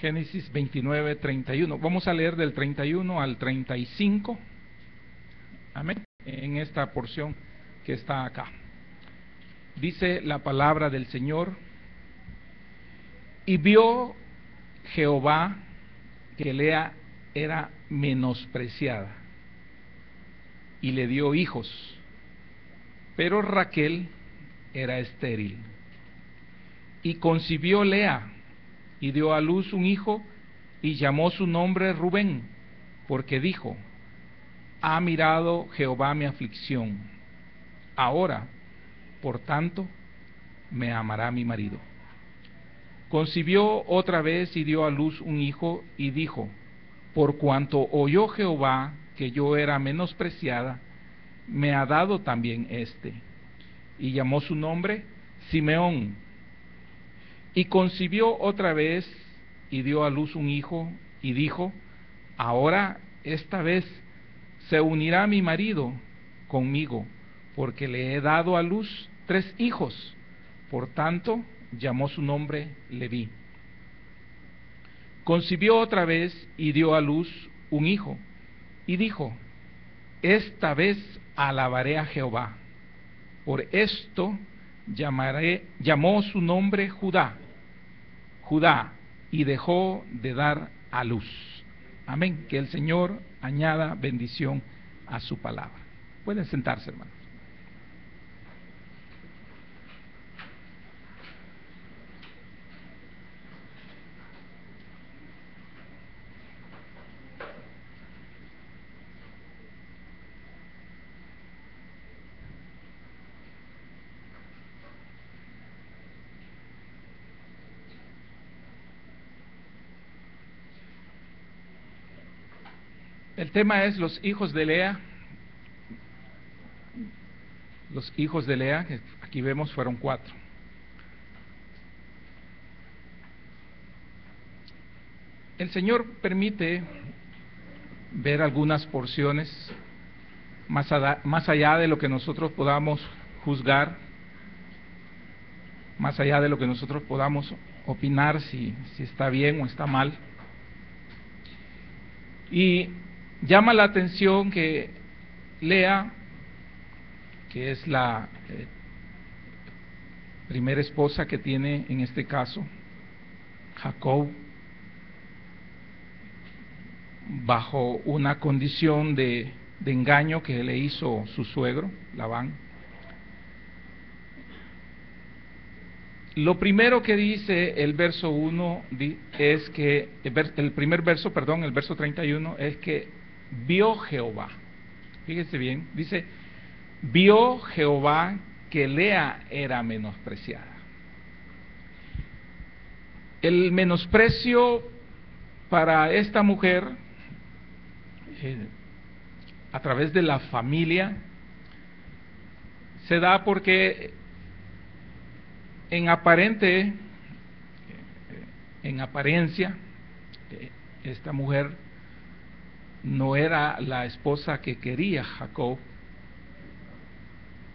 Génesis 29, 31. Vamos a leer del 31 al 35. Amén. En esta porción que está acá. Dice la palabra del Señor: y vio Jehová que Lea era menospreciada, y le dio hijos, pero Raquel era estéril. Y concibió Lea, y dio a luz un hijo, y llamó su nombre Rubén, porque dijo: ha mirado Jehová mi aflicción, ahora, por tanto, me amará mi marido. Concibió otra vez y dio a luz un hijo, y dijo: por cuanto oyó Jehová que yo era menospreciada, me ha dado también este. Y llamó su nombre Simeón. Y concibió otra vez y dio a luz un hijo, y dijo: ahora esta vez se unirá mi marido conmigo, porque le he dado a luz 3 hijos. Por tanto, llamó su nombre Leví. Concibió otra vez y dio a luz un hijo, y dijo: esta vez alabaré a Jehová. Por esto llamó su nombre Judá, y dejó de dar a luz. Amén. Que el Señor añada bendición a su palabra. Pueden sentarse, hermanos. El tema es los hijos de Lea. Los hijos de Lea, que aquí vemos, fueron 4. El Señor permite ver algunas porciones más allá de lo que nosotros podamos juzgar, más allá de lo que nosotros podamos opinar si está bien o está mal. Y llama la atención que Lea, que es la primera esposa que tiene en este caso Jacob, bajo una condición de engaño que le hizo su suegro Labán. Lo primero que dice el verso 1 es que el primer verso, perdón, el verso 31, es que vio Jehová. Fíjese bien, dice: vio Jehová que Lea era menospreciada. El menosprecio para esta mujer a través de la familia se da porque en apariencia esta mujer no era la esposa que quería Jacob.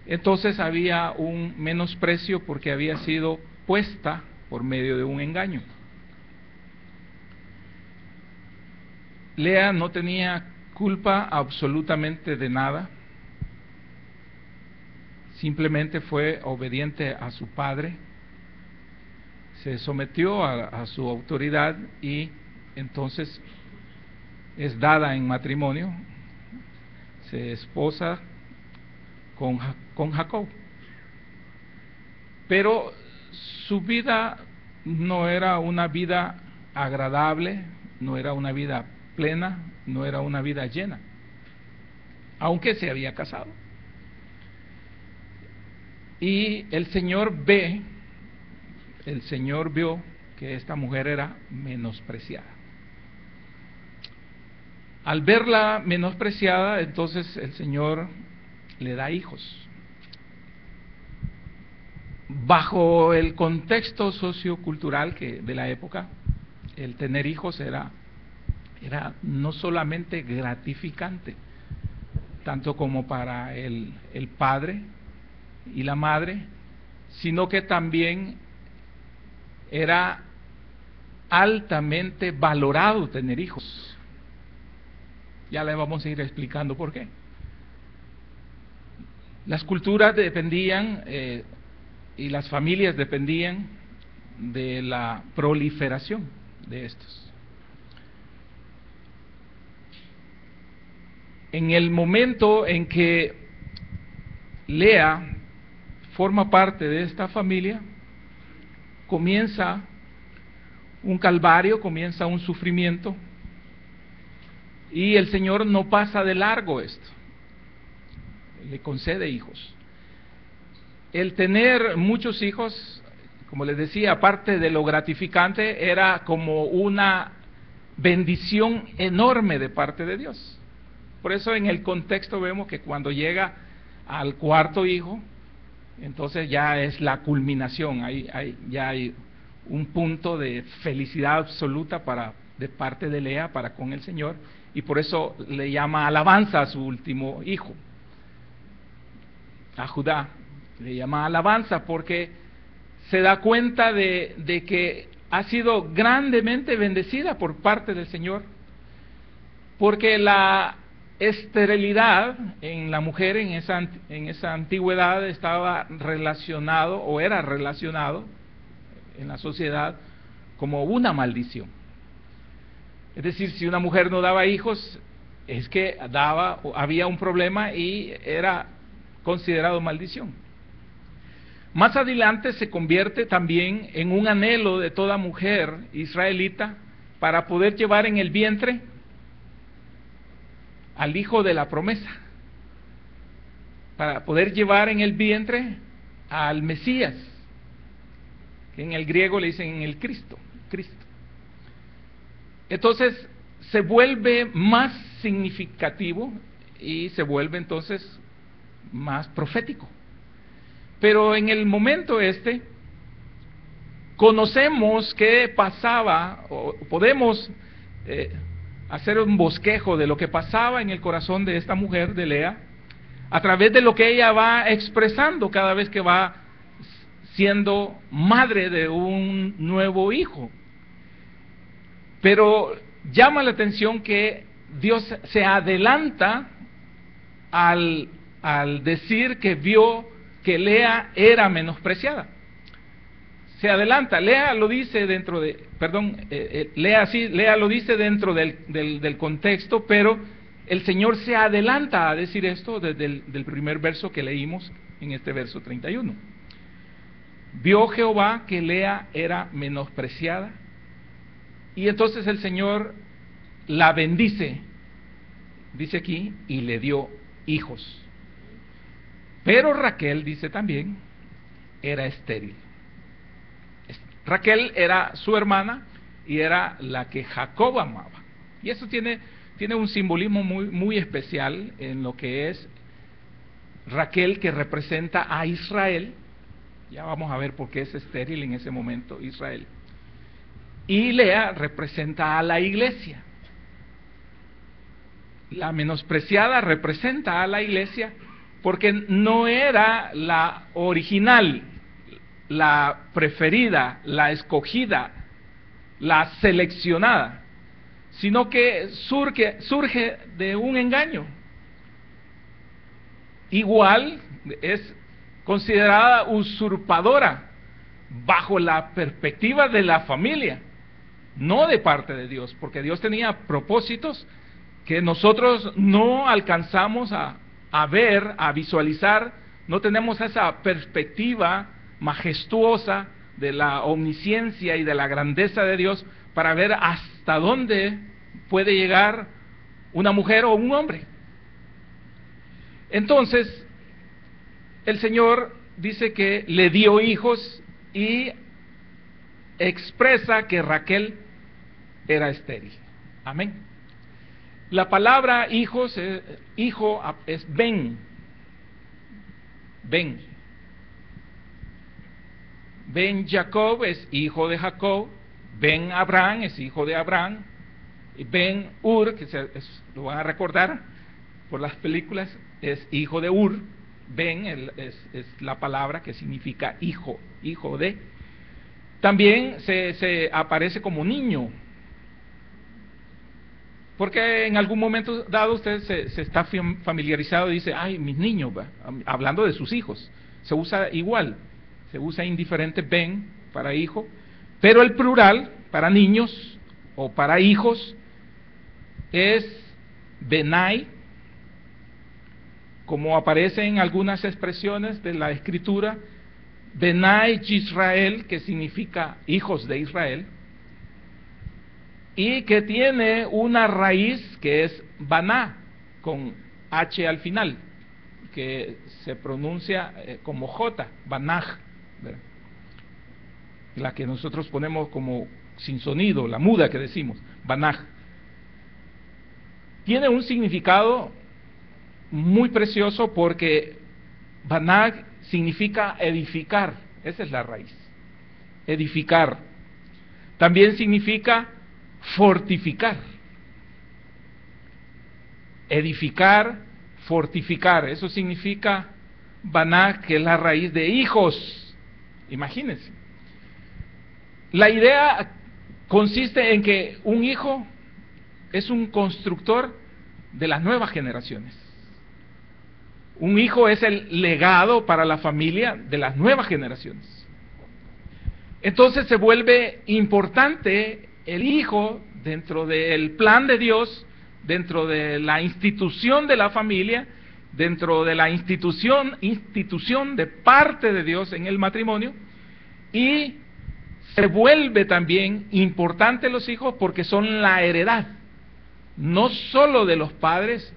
Entonces había un menosprecio porque había sido puesta por medio de un engaño. Lea no tenía culpa absolutamente de nada, simplemente fue obediente a su padre, se sometió a su autoridad y entonces es dada en matrimonio, se esposa con Jacob. Pero su vida no era una vida agradable, no era una vida plena, no era una vida llena, aunque se había casado. Y el Señor vio que esta mujer era menospreciada. Al verla menospreciada, entonces el Señor le da hijos. Bajo el contexto sociocultural de la época, el tener hijos era no solamente gratificante, tanto como para el padre y la madre, sino que también era altamente valorado tener hijos. Ya le vamos a ir explicando por qué. Las culturas dependían y las familias dependían de la proliferación de estos. En el momento en que Lea forma parte de esta familia, comienza un calvario, comienza un sufrimiento, y el Señor no pasa de largo esto, le concede hijos. El tener muchos hijos, como les decía, aparte de lo gratificante, era como una bendición enorme de parte de Dios. Por eso en el contexto vemos que cuando llega al cuarto hijo, entonces ya es la culminación, ya hay un punto de felicidad absoluta de parte de Lea para con el Señor, y por eso le llama alabanza a su último hijo, a Judá, le llama alabanza porque se da cuenta de que ha sido grandemente bendecida por parte del Señor, porque la esterilidad en la mujer en esa antigüedad estaba relacionado o era relacionado en la sociedad como una maldición. Es decir, si una mujer no daba hijos, es que había un problema y era considerado maldición. Más adelante se convierte también en un anhelo de toda mujer israelita para poder llevar en el vientre al hijo de la promesa, para poder llevar en el vientre al Mesías, que en el griego le dicen el Cristo. Entonces se vuelve más significativo y se vuelve entonces más profético. Pero en el momento conocemos qué pasaba, o podemos hacer un bosquejo de lo que pasaba en el corazón de esta mujer, de Lea, a través de lo que ella va expresando cada vez que va siendo madre de un nuevo hijo. Pero llama la atención que Dios se adelanta al decir que vio que Lea era menospreciada. Se adelanta, Lea lo dice dentro de, Lea lo dice dentro del contexto, pero el Señor se adelanta a decir esto desde el primer verso que leímos en este verso 31. Vio Jehová que Lea era menospreciada, y entonces el Señor la bendice, dice aquí, y le dio hijos. Pero Raquel, dice también, era estéril. Raquel era su hermana y era la que Jacob amaba. Y eso tiene un simbolismo muy especial en lo que es Raquel, que representa a Israel. Ya vamos a ver por qué es estéril en ese momento Israel. Y Lea representa a la iglesia. La menospreciada representa a la iglesia porque no era la original, la preferida, la escogida, la seleccionada, sino que surge de un engaño. Igual es considerada usurpadora bajo la perspectiva de la familia, no de parte de Dios, porque Dios tenía propósitos que nosotros no alcanzamos a ver, a visualizar, no tenemos esa perspectiva majestuosa de la omnisciencia y de la grandeza de Dios para ver hasta dónde puede llegar una mujer o un hombre. Entonces, el Señor dice que le dio hijos y expresa que Raquel era estéril. Amén. La palabra hijos, hijo es Ben. Ben Jacob es hijo de Jacob. Ben Abraham es hijo de Abraham. Y Ben Ur, que lo van a recordar por las películas, es hijo de Ur. Ben es la palabra que significa hijo de. También se aparece como niño, porque en algún momento dado usted se está familiarizado y dice, ay, mis niños, hablando de sus hijos. Se usa igual, se usa indiferente ben para hijo, pero el plural para niños o para hijos es benai, como aparece en algunas expresiones de la escritura, benai Yisrael, que significa hijos de Israel, y que tiene una raíz que es baná, con H al final, que se pronuncia como J, banaj, la que nosotros ponemos como sin sonido, la muda que decimos, banaj. Tiene un significado muy precioso porque banaj significa edificar, esa es la raíz, edificar. También significa fortificar, edificar, fortificar, eso significa banaj, que es la raíz de hijos. Imagínense, la idea consiste en que un hijo es un constructor de las nuevas generaciones. Un hijo es el legado para la familia de las nuevas generaciones. Entonces se vuelve importante el hijo dentro del plan de Dios, dentro de la institución de la familia, dentro de la institución de parte de Dios en el matrimonio, y se vuelve también importante los hijos porque son la heredad, no solo de los padres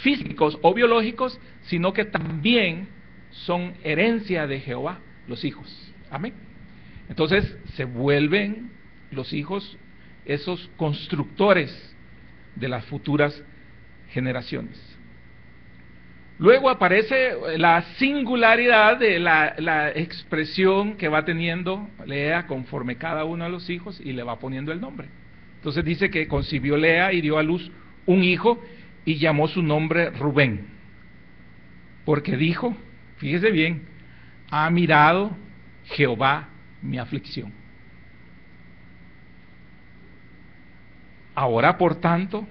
físicos o biológicos, sino que también son herencia de Jehová, los hijos. Amén. Entonces se vuelven los hijos esos constructores de las futuras generaciones. Luego aparece la singularidad de la expresión que va teniendo Lea conforme cada uno de los hijos y le va poniendo el nombre. Entonces dice que concibió Lea y dio a luz un hijo y llamó su nombre Rubén, porque dijo, fíjese bien, ha mirado Jehová mi aflicción. Ahora, por tanto,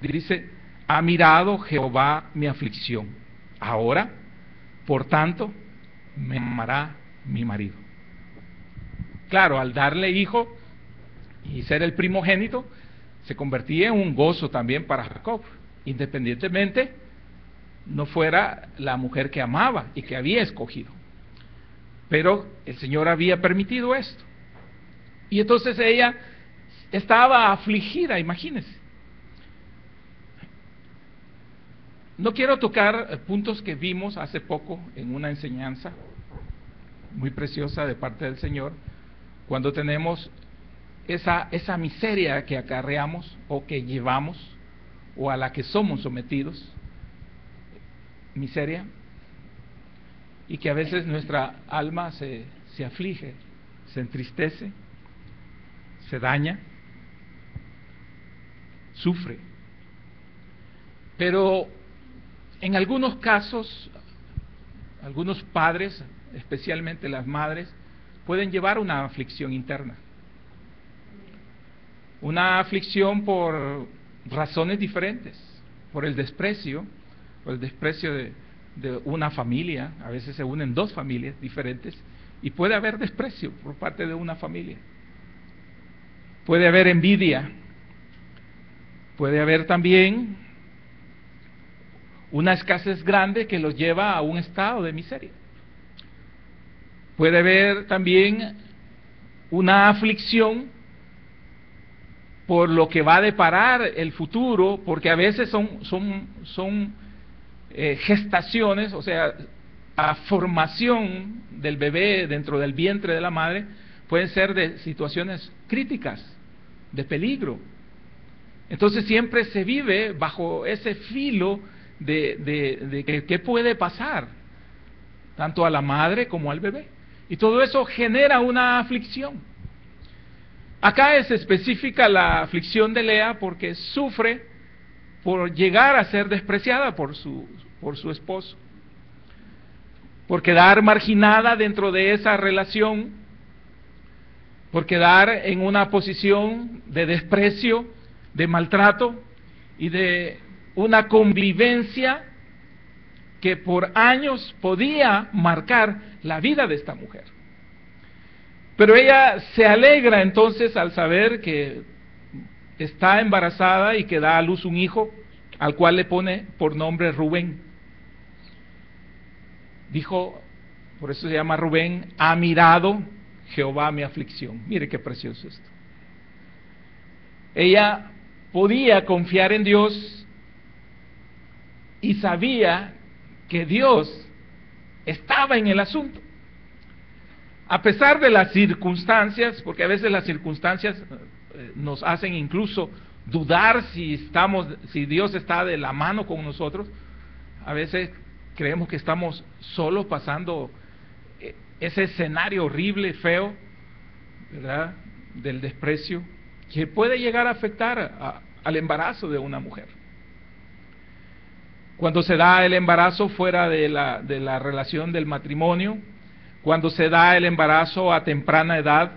dice, ha mirado Jehová mi aflicción. Ahora, por tanto, me amará mi marido. Claro, al darle hijo y ser el primogénito, se convertía en un gozo también para Jacob, independientemente no fuera la mujer que amaba y que había escogido. Pero el Señor había permitido esto. Y entonces ella estaba afligida, imagínense. No quiero tocar puntos que vimos hace poco en una enseñanza muy preciosa de parte del Señor, cuando tenemos esa miseria que acarreamos o que llevamos o a la que somos sometidos, miseria, y que a veces nuestra alma se aflige, se entristece, se daña, sufre. Pero en algunos casos, algunos padres, especialmente las madres, pueden llevar una aflicción interna. Una aflicción por razones diferentes, por el desprecio de una familia. A veces se unen dos familias diferentes y puede haber desprecio por parte de una familia. Puede haber envidia, puede haber también una escasez grande que los lleva a un estado de miseria. Puede haber también una aflicción por lo que va a deparar el futuro, porque a veces son gestaciones, o sea, la formación del bebé dentro del vientre de la madre pueden ser de situaciones críticas, de peligro. Entonces siempre se vive bajo ese filo de qué puede pasar, tanto a la madre como al bebé. Y todo eso genera una aflicción. Acá es específica la aflicción de Lea porque sufre por llegar a ser despreciada por su esposo. por quedar marginada dentro de esa relación, por quedar en una posición de desprecio, de maltrato y de una convivencia que por años podía marcar la vida de esta mujer. Pero ella se alegra entonces al saber que está embarazada y que da a luz un hijo, al cual le pone por nombre Rubén. Dijo, por eso se llama Rubén, ha mirado Jehová mi aflicción. Mire qué precioso esto. Ella podía confiar en Dios y sabía que Dios estaba en el asunto. A pesar de las circunstancias, porque a veces las circunstancias nos hacen incluso dudar si Dios está de la mano con nosotros. A veces creemos que estamos solos pasando ese escenario horrible, feo, ¿verdad?, del desprecio, que puede llegar a afectar al embarazo de una mujer. Cuando se da el embarazo fuera de la relación del matrimonio, cuando se da el embarazo a temprana edad,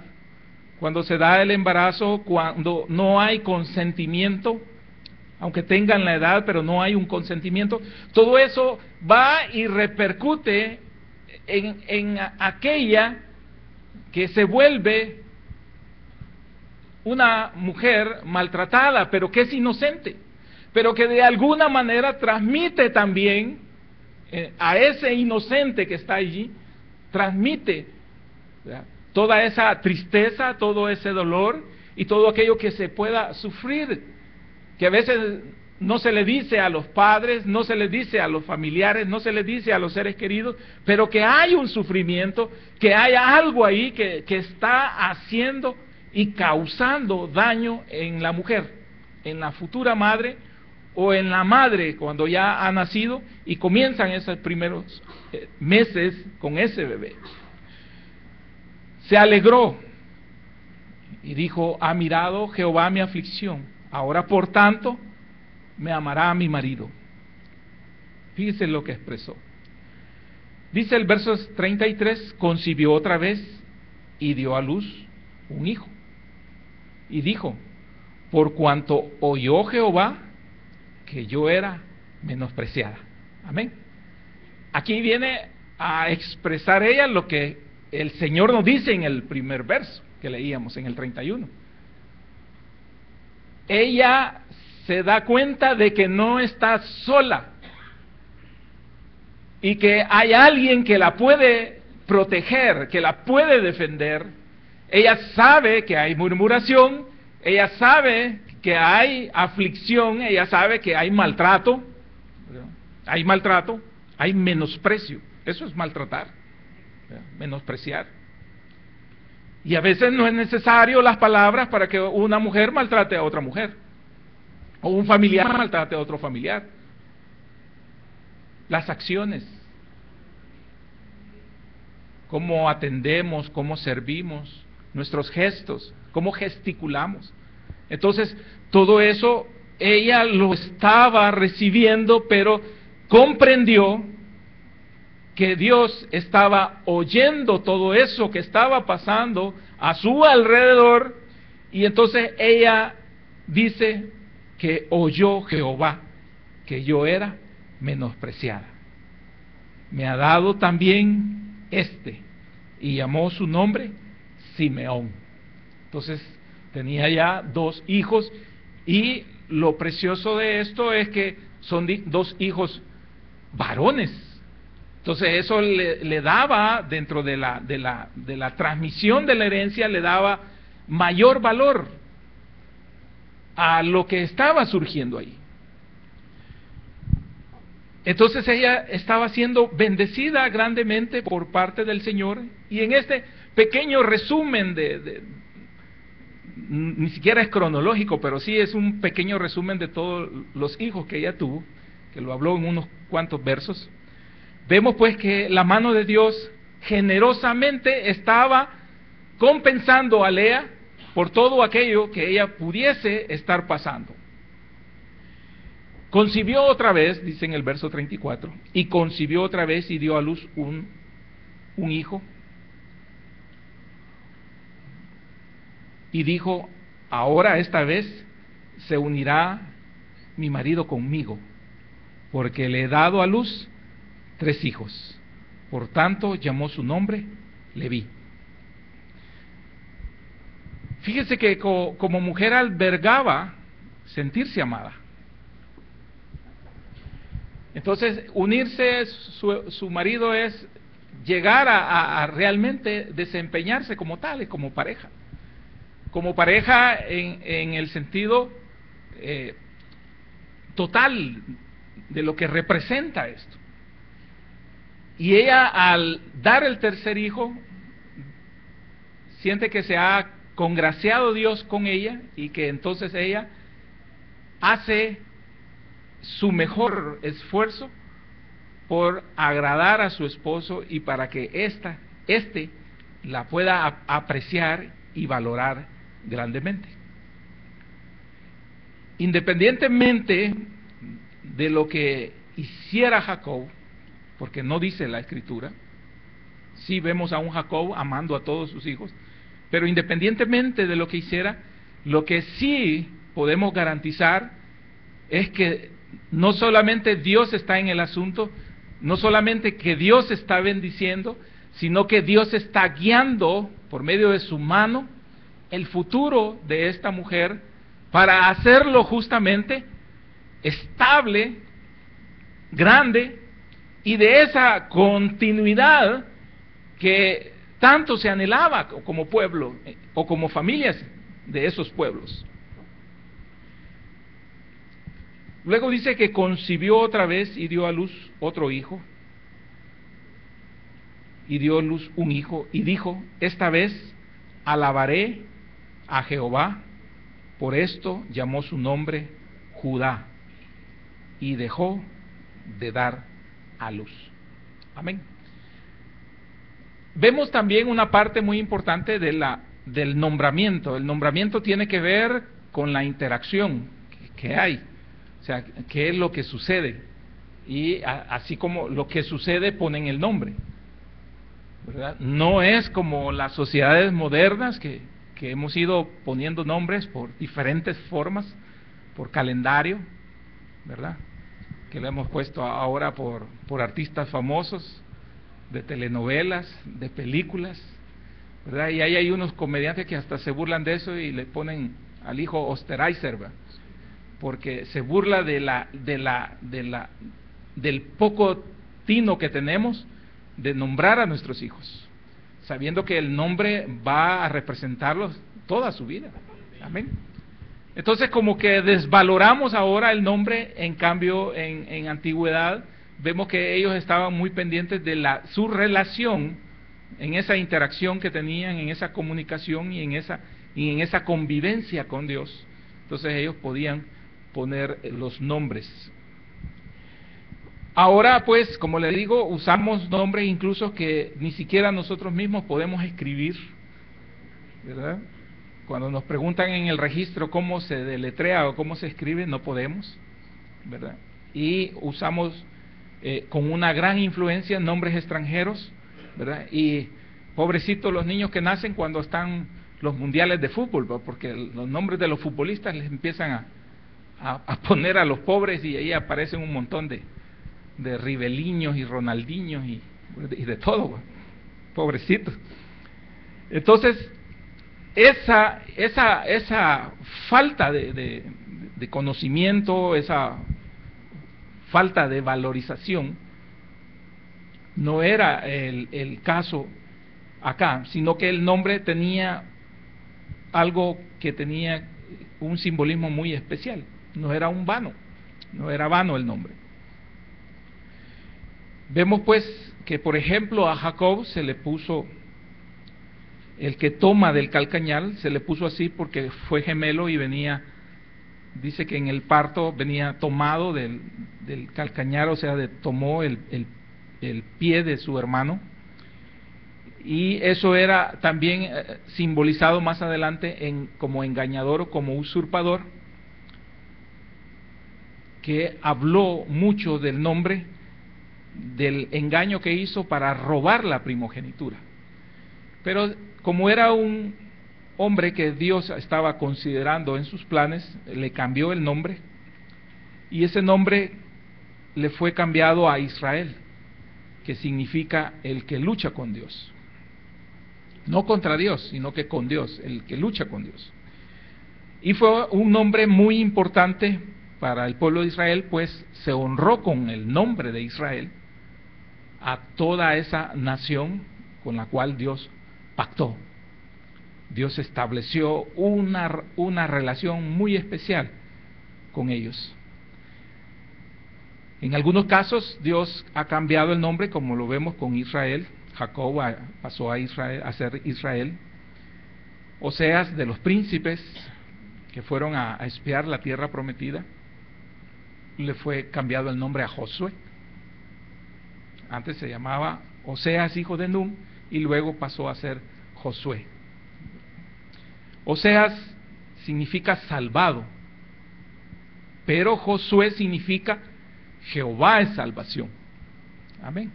cuando se da el embarazo cuando no hay consentimiento, aunque tengan la edad, pero no hay un consentimiento, todo eso va y repercute en aquella que se vuelve una mujer maltratada, pero que es inocente, pero que de alguna manera transmite también a ese inocente que está allí, transmite, ¿verdad?, toda esa tristeza, todo ese dolor y todo aquello que se pueda sufrir, que a veces no se le dice a los padres, no se le dice a los familiares, no se le dice a los seres queridos, pero que hay un sufrimiento, que hay algo ahí que está haciendo y causando daño en la mujer, en la futura madre o en la madre cuando ya ha nacido y comienzan esos primeros meses con ese bebé. Se alegró y dijo, ha mirado Jehová mi aflicción, ahora por tanto me amará a mi marido. Fíjese lo que expresó. Dice el verso 33, concibió otra vez y dio a luz un hijo. Y dijo, por cuanto oyó Jehová que yo era menospreciada. Amén. Aquí viene a expresar ella lo que el Señor nos dice en el primer verso que leíamos, en el 31. Ella se da cuenta de que no está sola y que hay alguien que la puede proteger, que la puede defender. Ella sabe que hay murmuración, ella sabe que hay aflicción, ella sabe que hay maltrato, hay menosprecio. Eso es maltratar, menospreciar. Y a veces no es necesario las palabras para que una mujer maltrate a otra mujer, o un familiar maltrate a otro familiar. Las acciones, cómo atendemos, cómo servimos, nuestros gestos, cómo gesticulamos. Entonces, todo eso ella lo estaba recibiendo, pero comprendió que Dios estaba oyendo todo eso que estaba pasando a su alrededor, y entonces ella dice que oyó Jehová que yo era menospreciada. Me ha dado también y llamó su nombre Simeón. Entonces tenía ya 2 hijos, y lo precioso de esto es que son 2 hijos varones. Entonces eso le daba, dentro de la transmisión de la herencia, le daba mayor valor a lo que estaba surgiendo ahí. Entonces ella estaba siendo bendecida grandemente por parte del Señor, y en este pequeño resumen ni siquiera es cronológico, pero sí es un pequeño resumen de todos los hijos que ella tuvo, que lo habló en unos cuantos versos. Vemos pues que la mano de Dios generosamente estaba compensando a Lea por todo aquello que ella pudiese estar pasando. Concibió otra vez, dice en el verso 34, y concibió otra vez y dio a luz un un hijo, y dijo: ahora esta vez se unirá mi marido conmigo, porque le he dado a luz 3 hijos. Por tanto llamó su nombre Leví. Fíjese que como mujer albergaba sentirse amada. Entonces, unirse su marido es llegar a realmente desempeñarse como tales, como pareja. Como pareja en el sentido total de lo que representa esto. Y ella, al dar el tercer hijo, siente que se ha congraciado Dios con ella, y que entonces ella hace su mejor esfuerzo por agradar a su esposo y para que éste la pueda apreciar y valorar grandemente. Independientemente de lo que hiciera Jacob, porque no dice la Escritura, sí vemos a un Jacob amando a todos sus hijos, pero independientemente de lo que hiciera, lo que sí podemos garantizar es que no solamente Dios está en el asunto, no solamente que Dios está bendiciendo, sino que Dios está guiando por medio de su mano el futuro de esta mujer para hacerlo justamente estable, grande, y de esa continuidad que tanto se anhelaba como pueblo o como familias de esos pueblos. Luego dice que concibió otra vez y dio a luz otro hijo, y dio a luz un hijo, y dijo: esta vez alabaré a Jehová. Por esto llamó su nombre Judá, y dejó de dar a luz. Amén. Vemos también una parte muy importante del nombramiento. El nombramiento tiene que ver con la interacción que hay, o sea, qué es lo que sucede, y así como lo que sucede ponen el nombre, ¿verdad? No es como las sociedades modernas que hemos ido poniendo nombres por diferentes formas, por calendario, ¿verdad? Que lo hemos puesto ahora por artistas famosos, de telenovelas, de películas, ¿verdad? Y ahí hay unos comediantes que hasta se burlan de eso y le ponen al hijo Osterheiser, ¿verdad? Porque se burla del poco tino que tenemos de nombrar a nuestros hijos, sabiendo que el nombre va a representarlos toda su vida. Amén. Entonces, como que desvaloramos ahora el nombre. En cambio, en antigüedad vemos que ellos estaban muy pendientes de su relación, en esa interacción que tenían, en esa comunicación y en esa convivencia con Dios. Entonces ellos podían poner los nombres. Ahora, pues, como le digo, usamos nombres incluso que ni siquiera nosotros mismos podemos escribir, ¿verdad? Cuando nos preguntan en el registro cómo se deletrea o cómo se escribe, no podemos, ¿verdad? Y usamos con una gran influencia nombres extranjeros, ¿verdad? Y pobrecitos los niños que nacen cuando están los mundiales de fútbol, ¿verdad? Porque los nombres de los futbolistas les empiezan a poner a los pobres, y ahí aparecen un montón de Riveliños y Ronaldinhos y de todo, ¿verdad? Pobrecitos. Entonces, esa falta de conocimiento, esa falta de valorización, no era el caso acá, sino que el nombre tenía algo que tenía un simbolismo muy especial. No era vano el nombre. Vemos pues que, por ejemplo, a Jacob se le puso, el que toma del calcañal, se le puso así porque fue gemelo y venía, dice que en el parto venía tomado del calcañar, o sea, tomó el pie de su hermano, y eso era también simbolizado más adelante como engañador o como usurpador, que habló mucho del nombre del engaño que hizo para robar la primogenitura. Pero como era un hombre que Dios estaba considerando en sus planes, le cambió el nombre, y ese nombre le fue cambiado a Israel, que significa el que lucha con Dios. No contra Dios, sino que con Dios, el que lucha con Dios. Y fue un nombre muy importante para el pueblo de Israel, pues se honró con el nombre de Israel a toda esa nación con la cual Dios pactó. Dios estableció una relación muy especial con ellos. En algunos casos Dios ha cambiado el nombre, como lo vemos con Israel. Jacob pasó a ser Israel. Oseas, de los príncipes que fueron a espiar la tierra prometida, le fue cambiado el nombre a Josué. Antes se llamaba Oseas, hijo de Nun, y luego pasó a ser Josué. Oseas significa salvado, pero Josué significa Jehová es salvación. Amén.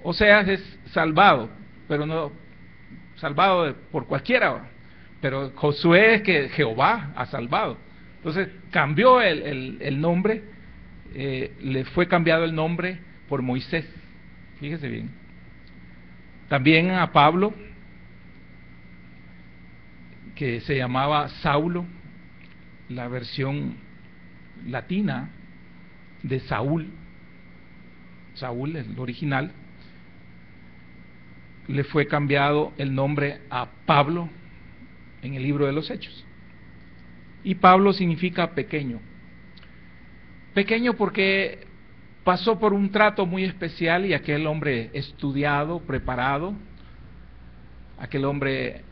Oseas es salvado, pero no salvado por cualquiera, pero Josué es que Jehová ha salvado. Entonces cambió el nombre, le fue cambiado el nombre por Moisés. Fíjese bien. También a Pablo, que se llamaba Saulo, la versión latina de Saúl. Saúl es el original. Le fue cambiado el nombre a Pablo en el libro de los Hechos. Y Pablo significa pequeño. Pequeño porque pasó por un trato muy especial, y aquel hombre estudiado, preparado, aquel hombre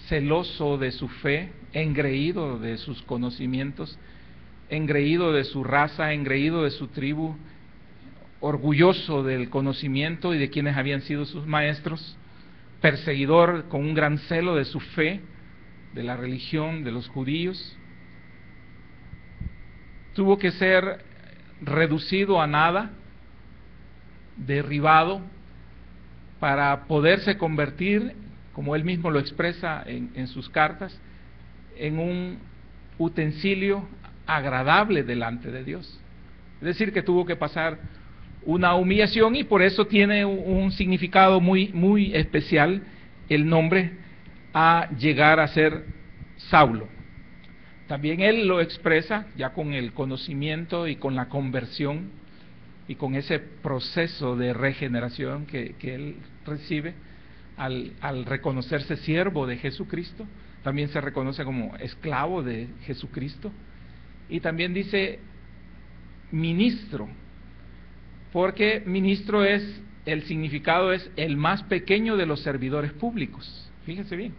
celoso de su fe, engreído de sus conocimientos, engreído de su raza, engreído de su tribu, orgulloso del conocimiento y de quienes habían sido sus maestros, perseguidor con un gran celo de su fe, de la religión de los judíos, tuvo que ser reducido a nada, derribado, para poderse convertir, como él mismo lo expresa en sus cartas, en un utensilio agradable delante de Dios. Es decir, que tuvo que pasar una humillación, y por eso tiene un significado muy especial el nombre a llegar a ser Saulo. También él lo expresa ya con el conocimiento y con la conversión y con ese proceso de regeneración que él recibe al reconocerse siervo de Jesucristo. También se reconoce como esclavo de Jesucristo, y también dice ministro, porque ministro es, el significado es el más pequeño de los servidores públicos. Fíjense bien,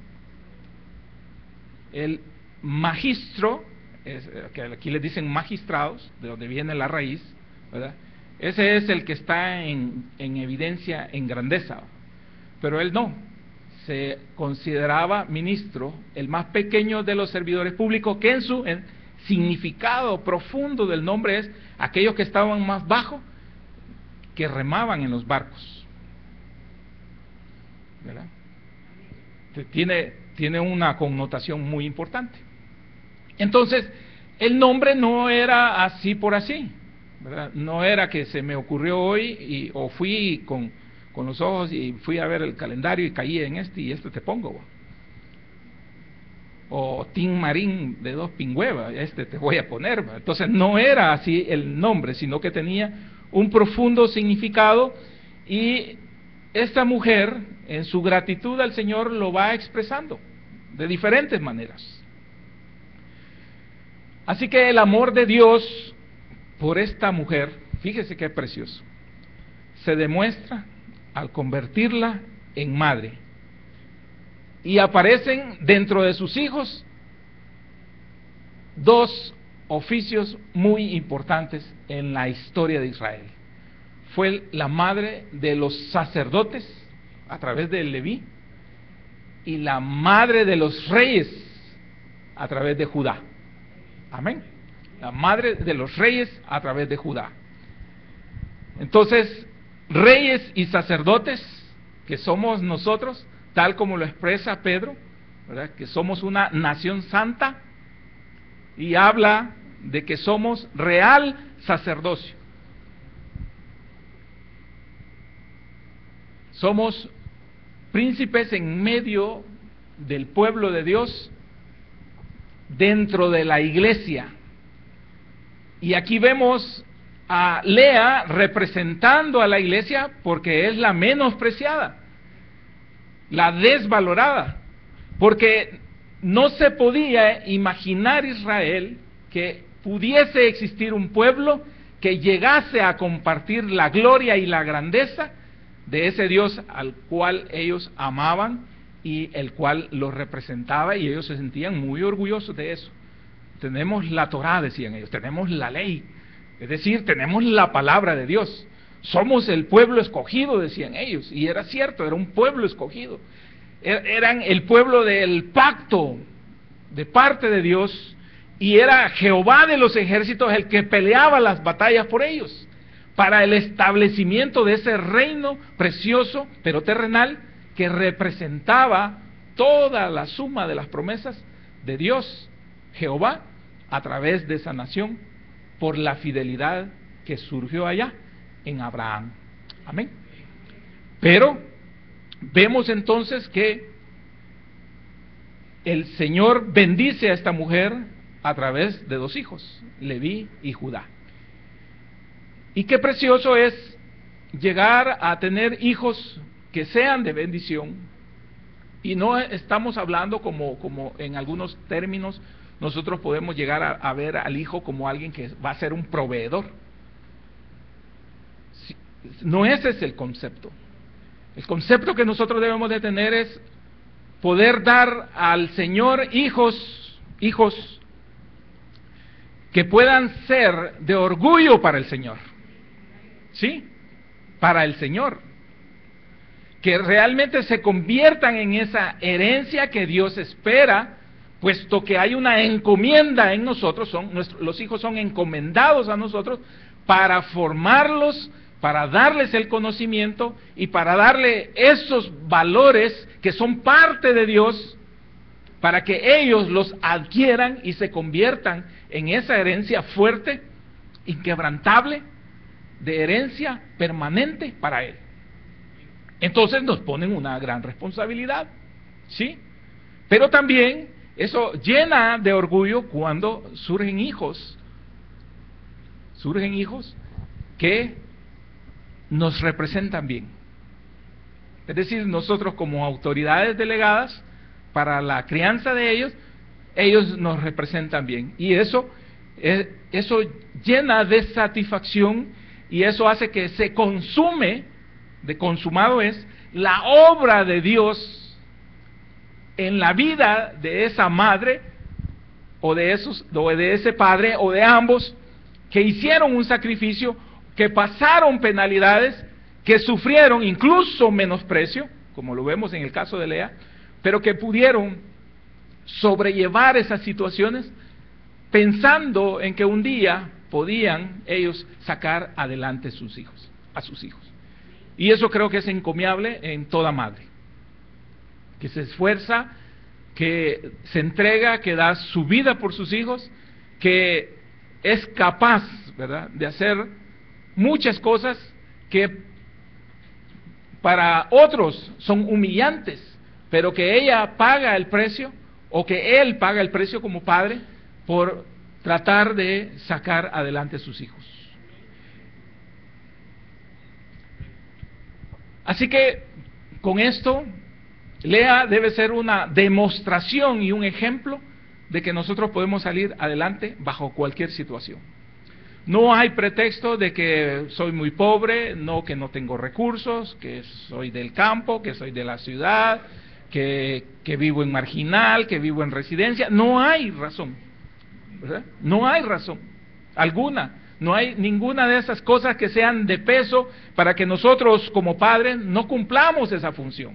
el magistro, que aquí les dicen magistrados, de donde viene la raíz, ¿verdad? Ese es el que está en evidencia, en grandeza, pero él no, se consideraba ministro, el más pequeño de los servidores públicos, que en su significado profundo del nombre es aquellos que estaban más bajo, que remaban en los barcos, ¿verdad? Tiene una connotación muy importante. Entonces, el nombre no era así por así, ¿verdad? No era que se me ocurrió hoy o fui con los ojos y fui a ver el calendario y caí en y te pongo. O Tin Marín de 2 pingüevas, te voy a poner. Entonces no era así el nombre, sino que tenía un profundo significado, y esta mujer en su gratitud al Señor lo va expresando de diferentes maneras. Así que el amor de Dios por esta mujer, fíjese qué precioso, se demuestra al convertirla en madre, y aparecen dentro de sus hijos 2 oficios muy importantes en la historia de Israel. Fue la madre de los sacerdotes a través de Leví, y la madre de los reyes a través de Judá. Amén. La madre de los reyes a través de Judá. Entonces, reyes y sacerdotes, que somos nosotros, tal como lo expresa Pedro, ¿verdad? Que somos una nación santa, y habla de que somos real sacerdocio. Somos príncipes en medio del pueblo de Dios, dentro de la iglesia. Y aquí vemos a Lea representando a la iglesia porque es la menospreciada, la desvalorada, porque no se podía imaginar Israel que pudiese existir un pueblo que llegase a compartir la gloria y la grandeza de ese Dios al cual ellos amaban y el cual los representaba, y ellos se sentían muy orgullosos de eso. Tenemos la Torá, decían ellos, tenemos la ley, es decir, tenemos la palabra de Dios, somos el pueblo escogido, decían ellos, y era cierto, era un pueblo escogido, eran el pueblo del pacto de parte de Dios, y era Jehová de los ejércitos el que peleaba las batallas por ellos, para el establecimiento de ese reino precioso, pero terrenal, que representaba toda la suma de las promesas de Dios, Jehová, a través de esa nación, por la fidelidad que surgió allá en Abraham. Amén. Pero vemos entonces que el Señor bendice a esta mujer a través de dos hijos, Leví y Judá. Y qué precioso es llegar a tener hijos que sean de bendición, y no estamos hablando como en algunos términos nosotros podemos llegar a ver al hijo como alguien que va a ser un proveedor. No, ese es el concepto. El concepto que nosotros debemos de tener es poder dar al Señor hijos que puedan ser de orgullo para el Señor. ¿Sí? Para el Señor. Que realmente se conviertan en esa herencia que Dios espera, puesto que hay una encomienda en nosotros, los hijos son encomendados a nosotros para formarlos, para darles el conocimiento y para darle esos valores que son parte de Dios, para que ellos los adquieran y se conviertan en esa herencia fuerte, inquebrantable, de herencia permanente para Él. Entonces nos ponen una gran responsabilidad, ¿sí? Pero también eso llena de orgullo cuando surgen hijos que nos representan bien. Es decir, nosotros como autoridades delegadas para la crianza de ellos nos representan bien. Y eso llena de satisfacción, y eso hace que se consumado es la obra de Dios en la vida de esa madre o de ese padre o de ambos que hicieron un sacrificio, que pasaron penalidades, que sufrieron incluso menosprecio, como lo vemos en el caso de Lea, pero que pudieron sobrellevar esas situaciones pensando en que un día podían ellos sacar adelante a sus hijos. Y eso creo que es encomiable en toda madre, que se esfuerza, que se entrega, que da su vida por sus hijos, que es capaz, ¿verdad?, de hacer muchas cosas que para otros son humillantes, pero que ella paga el precio, o que él paga el precio como padre, por tratar de sacar adelante a sus hijos. Así que con esto, Lea debe ser una demostración y un ejemplo de que nosotros podemos salir adelante bajo cualquier situación. No hay pretexto de que soy muy pobre, que no tengo recursos, que soy del campo, que soy de la ciudad, que vivo en marginal, que vivo en residencia. No hay razón, ¿verdad? No hay razón alguna. No hay ninguna de esas cosas que sean de peso para que nosotros como padres no cumplamos esa función.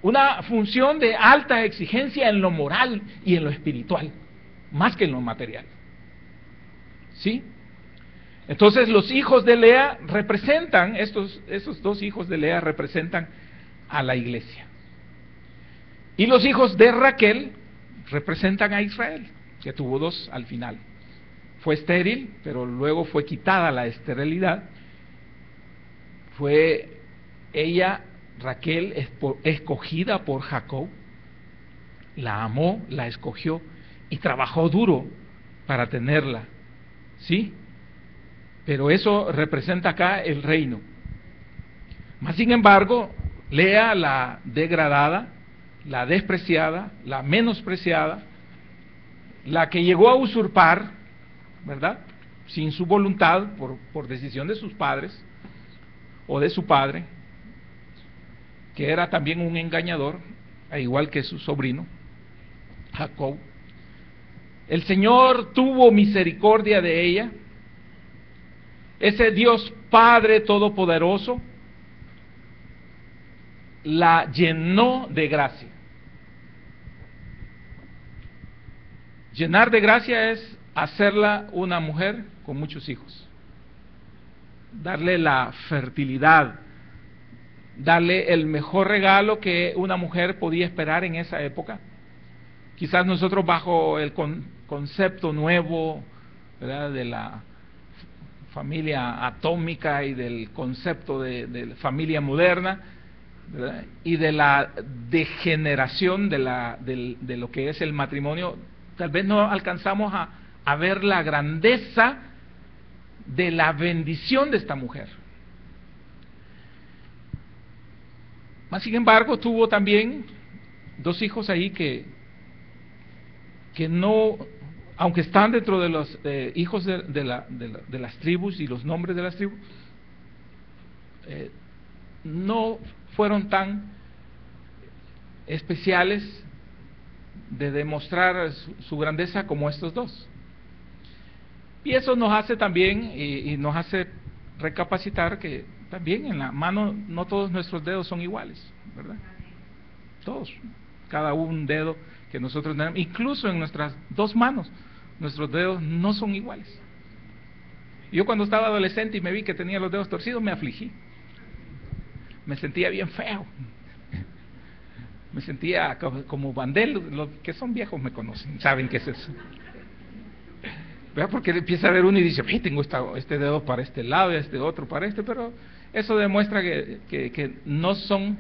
Una función de alta exigencia en lo moral y en lo espiritual, más que en lo material. ¿Sí? Entonces los hijos de Lea representan, esos dos hijos de Lea representan a la iglesia. Y los hijos de Raquel representan a Israel, que tuvo dos al final. Fue estéril, pero luego fue quitada la esterilidad. Fue ella, Raquel, escogida por Jacob, la amó, la escogió y trabajó duro para tenerla, ¿sí? Pero eso representa acá el reino. Mas sin embargo, Lea, la degradada, la despreciada, la menospreciada, la que llegó a usurpar, ¿verdad?, sin su voluntad, por decisión de sus padres o de su padre, que era también un engañador, al igual que su sobrino Jacob. El Señor tuvo misericordia de ella. Ese Dios Padre Todopoderoso la llenó de gracia. Llenar de gracia es hacerla una mujer con muchos hijos, darle la fertilidad, darle el mejor regalo que una mujer podía esperar en esa época. Quizás nosotros bajo el concepto nuevo, ¿verdad?, de la familia atómica y del concepto de familia moderna, ¿verdad?, y de la degeneración de lo que es el matrimonio, tal vez no alcanzamos a ver la grandeza de la bendición de esta mujer. Mas sin embargo tuvo también dos hijos ahí que no, aunque están dentro de los hijos de las tribus y los nombres de las tribus, no fueron tan especiales de demostrar su grandeza como estos dos. Y eso nos hace también, y nos hace recapacitar que también en la mano no todos nuestros dedos son iguales, ¿verdad? Todos, cada un dedo que nosotros tenemos, incluso en nuestras dos manos, nuestros dedos no son iguales. Yo cuando estaba adolescente y me vi que tenía los dedos torcidos, me afligí. Me sentía bien feo. Me sentía como Bandel. Los que son viejos me conocen, saben qué es eso. ¿Verdad? Porque empieza a ver uno y dice, tengo este dedo para este lado y este otro para este, pero eso demuestra que no son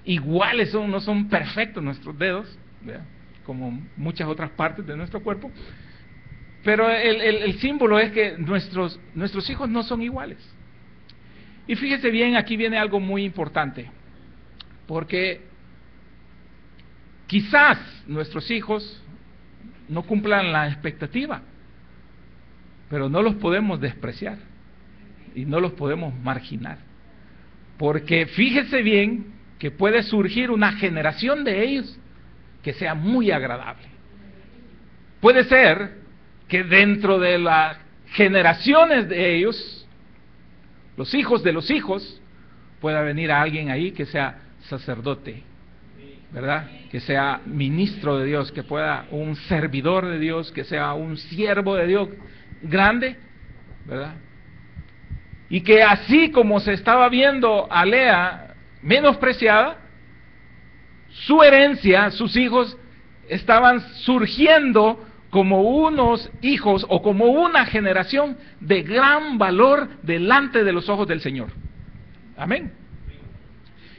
iguales, no son perfectos nuestros dedos, ¿verdad?, como muchas otras partes de nuestro cuerpo. Pero el símbolo es que nuestros hijos no son iguales. Y fíjese bien, aquí viene algo muy importante, porque quizás nuestros hijos no cumplan la expectativa, pero no los podemos despreciar y no los podemos marginar, porque fíjese bien que puede surgir una generación de ellos que sea muy agradable. Puede ser que dentro de las generaciones de ellos, los hijos de los hijos, pueda venir a alguien ahí que sea sacerdote, ¿verdad?, que sea ministro de Dios, que pueda un servidor de Dios, que sea un siervo de Dios grande, ¿verdad? Y que así como se estaba viendo a Lea menospreciada, su herencia, sus hijos estaban surgiendo como unos hijos o como una generación de gran valor delante de los ojos del Señor. Amén.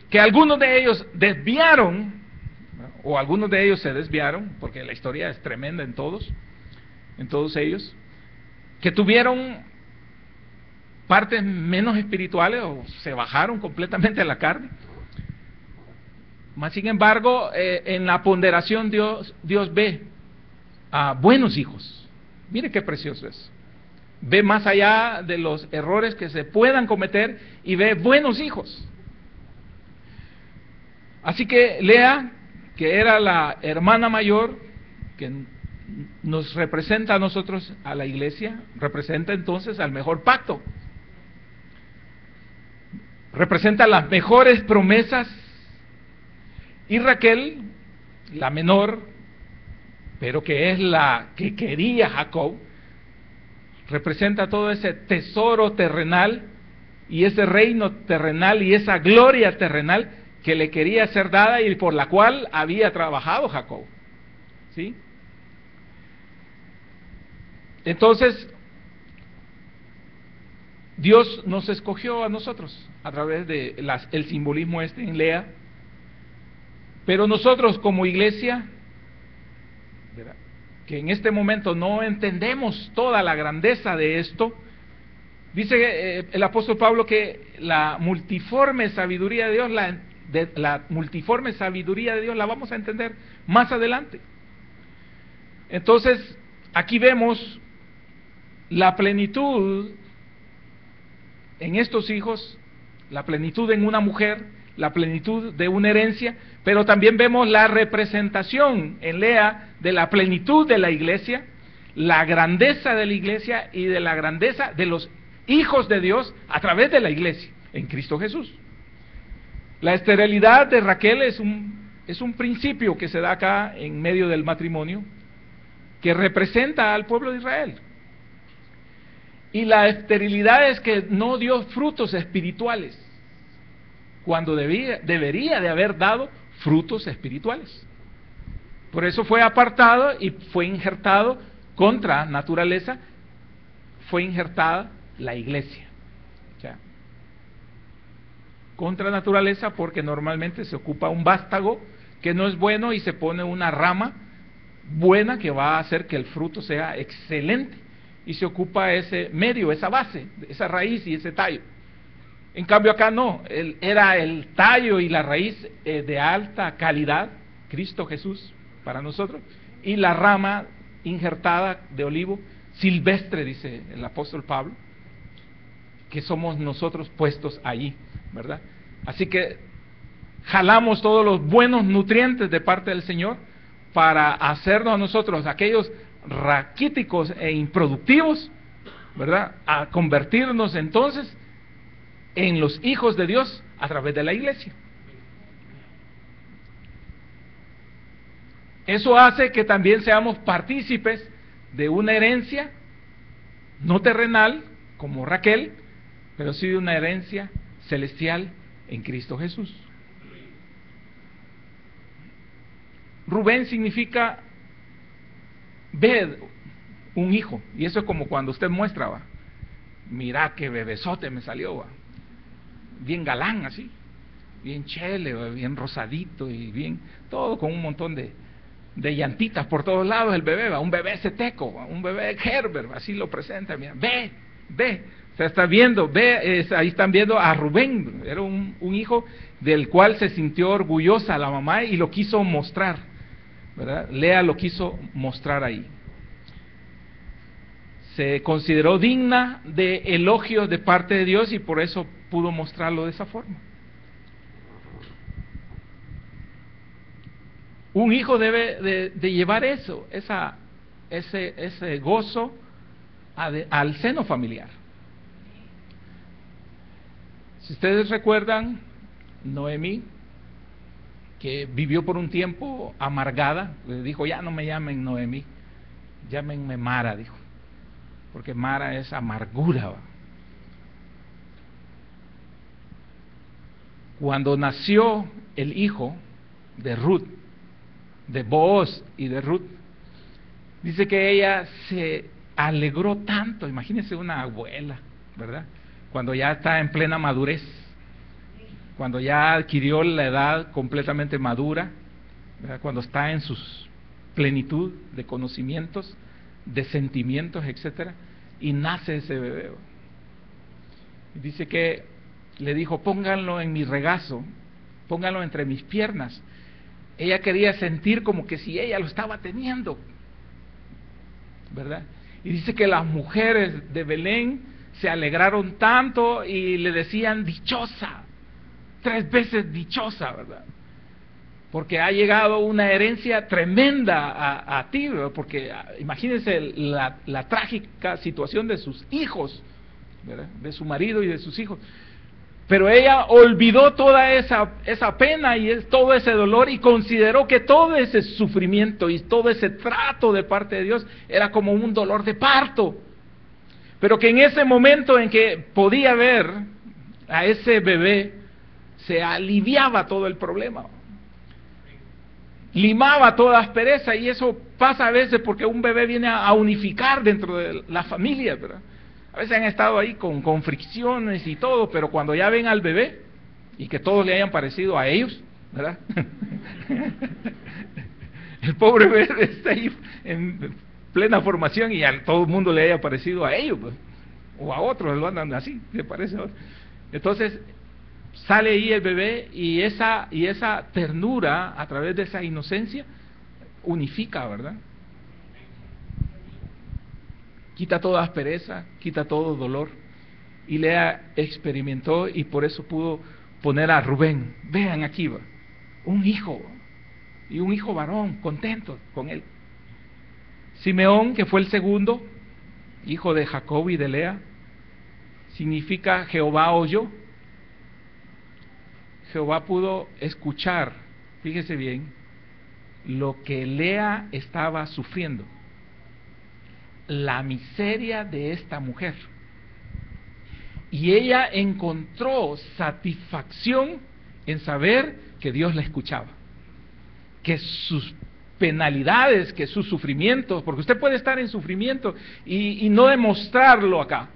Que algunos de ellos desviaron, o algunos de ellos se desviaron, porque la historia es tremenda en todos ellos, que tuvieron partes menos espirituales o se bajaron completamente a la carne. Mas sin embargo, en la ponderación Dios ve a buenos hijos. Mire qué precioso es. Ve más allá de los errores que se puedan cometer y ve buenos hijos. Así que Lea, que era la hermana mayor, que nos representa a nosotros, a la iglesia, representa entonces al mejor pacto. Representa las mejores promesas. Y Raquel, la menor, pero que es la que quería Jacob, representa todo ese tesoro terrenal y ese reino terrenal y esa gloria terrenal que le quería ser dada y por la cual había trabajado Jacob, ¿sí? Entonces, Dios nos escogió a nosotros a través de el simbolismo en Lea, pero nosotros como iglesia, ¿verdad?, que en este momento no entendemos toda la grandeza de esto, dice el apóstol Pablo que la multiforme sabiduría de Dios, la multiforme sabiduría de Dios la vamos a entender más adelante. Entonces, aquí vemos la plenitud en estos hijos, la plenitud en una mujer, la plenitud de una herencia, pero también vemos la representación en Lea de la plenitud de la iglesia, la grandeza de la iglesia y de la grandeza de los hijos de Dios a través de la iglesia, en Cristo Jesús. La esterilidad de Raquel es un principio que se da acá en medio del matrimonio, que representa al pueblo de Israel. Y la esterilidad es que no dio frutos espirituales, cuando debería de haber dado frutos espirituales. Por eso fue apartado y fue injertado contra naturaleza, fue injertada la iglesia. O sea, contra naturaleza, porque normalmente se ocupa un vástago que no es bueno y se pone una rama buena que va a hacer que el fruto sea excelente, y se ocupa ese medio, esa base, esa raíz y ese tallo. En cambio acá no, era el tallo y la raíz de alta calidad, Cristo Jesús para nosotros, y la rama injertada de olivo silvestre, dice el apóstol Pablo, que somos nosotros puestos allí, ¿verdad? Así que jalamos todos los buenos nutrientes de parte del Señor para hacernos a nosotros aquellos raquíticos e improductivos, ¿verdad?, a convertirnos entonces en los hijos de Dios a través de la iglesia. Eso hace que también seamos partícipes de una herencia no terrenal como Raquel, pero sí de una herencia celestial en Cristo Jesús. Rubén significa ver un hijo, y eso es como cuando usted muestra, va, mira qué bebesote me salió, va, bien galán así, bien chele, va, bien rosadito y bien, todo con un montón de llantitas por todos lados el bebé, va, un bebé seteco, va, un bebé Herbert, así lo presenta, mira, ve, se está viendo, ahí están viendo a Rubén, era un hijo del cual se sintió orgullosa la mamá y lo quiso mostrar, ¿verdad? Lea lo quiso mostrar ahí. Se consideró digna de elogios de parte de Dios y por eso pudo mostrarlo de esa forma. Un hijo debe de llevar eso, ese gozo al seno familiar. Si ustedes recuerdan, Noemí, que vivió por un tiempo amargada, le dijo, ya no me llamen Noemí, llámenme Mara, dijo, porque Mara es amargura. Cuando nació el hijo de Ruth, de Booz y de Ruth, dice que ella se alegró tanto. Imagínense una abuela, ¿verdad?, cuando ya está en plena madurez, cuando ya adquirió la edad completamente madura, ¿verdad?, cuando está en su plenitud de conocimientos, de sentimientos, etcétera, y nace ese bebé. Y dice que le dijo, pónganlo en mi regazo, pónganlo entre mis piernas. Ella quería sentir como que si ella lo estaba teniendo, ¿verdad? Y dice que las mujeres de Belén se alegraron tanto y le decían dichosa, 3 veces dichosa, ¿verdad? Porque ha llegado una herencia tremenda a ti, ¿verdad? Porque imagínense la trágica situación de sus hijos, ¿verdad?, de su marido y de sus hijos. Pero ella olvidó toda esa pena y todo ese dolor y consideró que todo ese sufrimiento y todo ese trato de parte de Dios era como un dolor de parto. pero que en ese momento en que podía ver a ese bebé, se aliviaba todo el problema, limaba toda aspereza, y eso pasa a veces porque un bebé viene a unificar dentro de la familia, ¿verdad? A veces han estado ahí con fricciones y todo, pero cuando ya ven al bebé, y que todos le hayan parecido a ellos, ¿verdad? El pobre bebé está ahí en plena formación y a todo el mundo le haya parecido a ellos, pues, o a otros lo andan así, le parece a otros. Entonces sale ahí el bebé, y esa ternura, a través de esa inocencia, unifica, ¿verdad? Quita toda aspereza, quita todo dolor. Y Lea experimentó, y por eso pudo poner a Rubén, vean aquí, va, un hijo, y un hijo varón, contento con él. Simeón, que fue el segundo, hijo de Jacob y de Lea, significa Jehová oyó. Jehová pudo escuchar, fíjese bien, lo que Lea estaba sufriendo, la miseria de esta mujer, y ella encontró satisfacción en saber que Dios la escuchaba, que sus penalidades, que sus sufrimientos, porque usted puede estar en sufrimiento y no demostrarlo acá,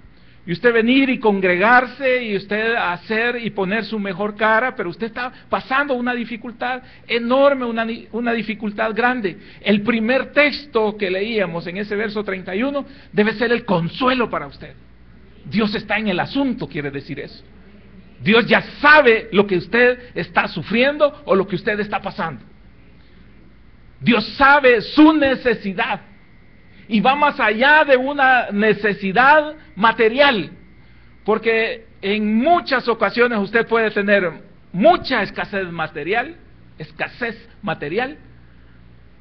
y usted venir y congregarse y usted hacer y poner su mejor cara, pero usted está pasando una dificultad enorme, una dificultad grande. El primer texto que leíamos en ese verso 31 debe ser el consuelo para usted. Dios está en el asunto, quiere decir eso. Dios ya sabe lo que usted está sufriendo o lo que usted está pasando. Dios sabe su necesidad. Y va más allá de una necesidad material, porque en muchas ocasiones usted puede tener mucha escasez material,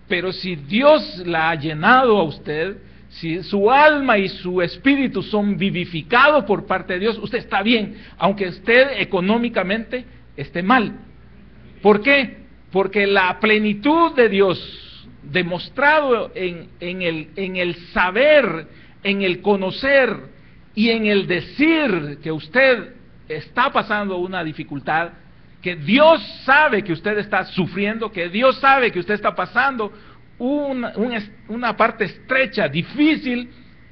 pero si Dios la ha llenado a usted, si su alma y su espíritu son vivificados por parte de Dios, usted está bien, aunque usted económicamente esté mal. ¿Por qué? Porque la plenitud de Dios, demostrado en el saber, en el conocer y en el decir que usted está pasando una dificultad, que Dios sabe que usted está sufriendo, que Dios sabe que usted está pasando una parte estrecha, difícil,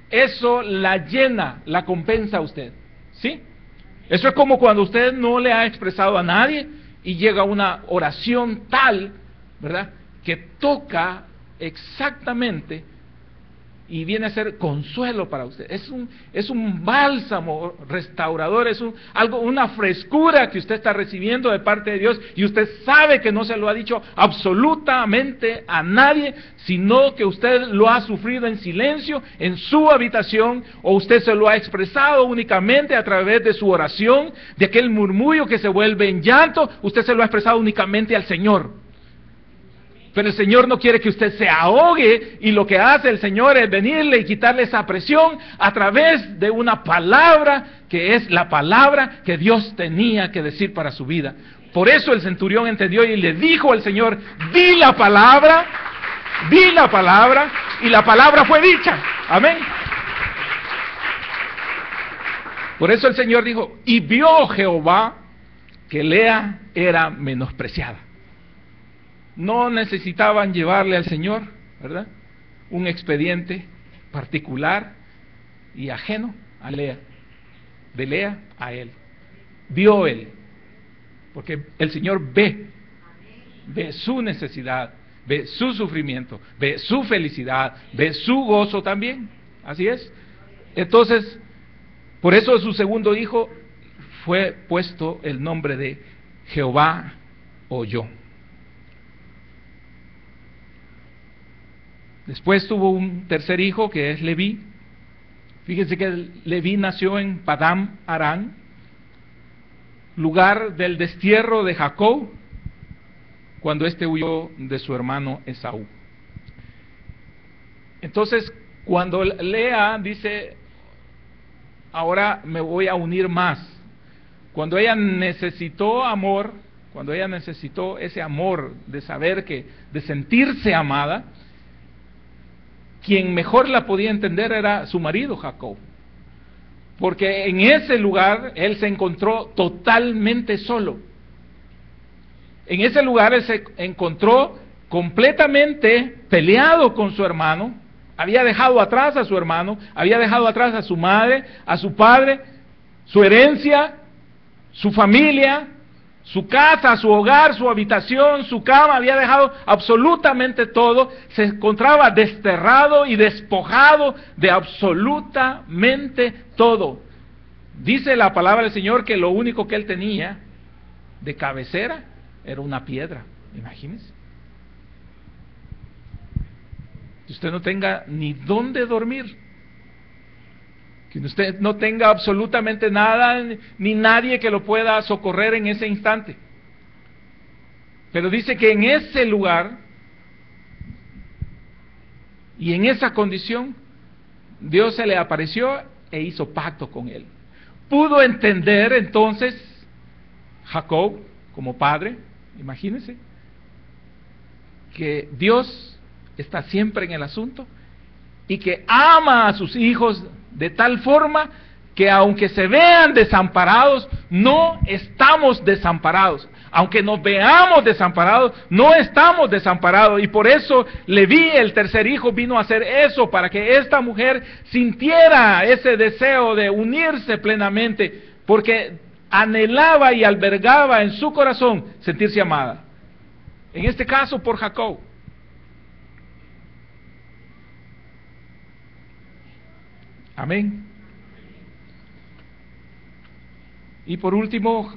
eso la llena, la compensa a usted, ¿sí? Eso es como cuando usted no le ha expresado a nadie y llega una oración tal, ¿verdad?, que toca exactamente y viene a ser consuelo para usted. Es un bálsamo restaurador, es una frescura que usted está recibiendo de parte de Dios, y usted sabe que no se lo ha dicho absolutamente a nadie, sino que usted lo ha sufrido en silencio, en su habitación, o usted se lo ha expresado únicamente a través de su oración, de aquel murmullo que se vuelve en llanto, usted se lo ha expresado únicamente al Señor. Pero el Señor no quiere que usted se ahogue, y lo que hace el Señor es venirle y quitarle esa presión a través de una palabra que es la palabra que Dios tenía que decir para su vida. Por eso el centurión entendió y le dijo al Señor: di la palabra, y la palabra fue dicha. Amén. Por eso el Señor dijo: y vio Jehová que Lea era menospreciada. No necesitaban llevarle al Señor, ¿verdad?, un expediente particular y ajeno a Lea, de Lea a él. Vio él, porque el Señor ve su necesidad, ve su sufrimiento, ve su felicidad, ve su gozo también. Así es. Entonces, por eso su segundo hijo fue puesto el nombre de Jehová oyó. Después tuvo un tercer hijo, que es Leví. Fíjense que Leví nació en Padam Aram, lugar del destierro de Jacob, cuando éste huyó de su hermano Esaú. Entonces, cuando Lea dice: ahora me voy a unir más, cuando ella necesitó amor, cuando ella necesitó ese amor de saber de sentirse amada, quien mejor la podía entender era su marido Jacob. porque en ese lugar él se encontró totalmente solo. En ese lugar él se encontró completamente peleado con su hermano, había dejado atrás a su hermano, había dejado atrás a su madre, a su padre, su herencia, su familia, su casa, su hogar, su habitación, su cama, había dejado absolutamente todo, se encontraba desterrado y despojado de absolutamente todo. Dice la palabra del Señor que lo único que él tenía de cabecera era una piedra, imagínense. Que usted no tenga ni dónde dormir, que usted no tenga absolutamente nada, ni nadie que lo pueda socorrer en ese instante. Pero dice que en ese lugar y en esa condición, Dios se le apareció e hizo pacto con él. Pudo entender entonces Jacob como padre, imagínense, que Dios está siempre en el asunto y que ama a sus hijos de tal forma que aunque se vean desamparados, no estamos desamparados. Aunque nos veamos desamparados, no estamos desamparados. Y por eso Leví, el tercer hijo, vino a hacer eso, para que esta mujer sintiera ese deseo de unirse plenamente, porque anhelaba y albergaba en su corazón sentirse amada. En este caso por Jacob. Amén. Y por último,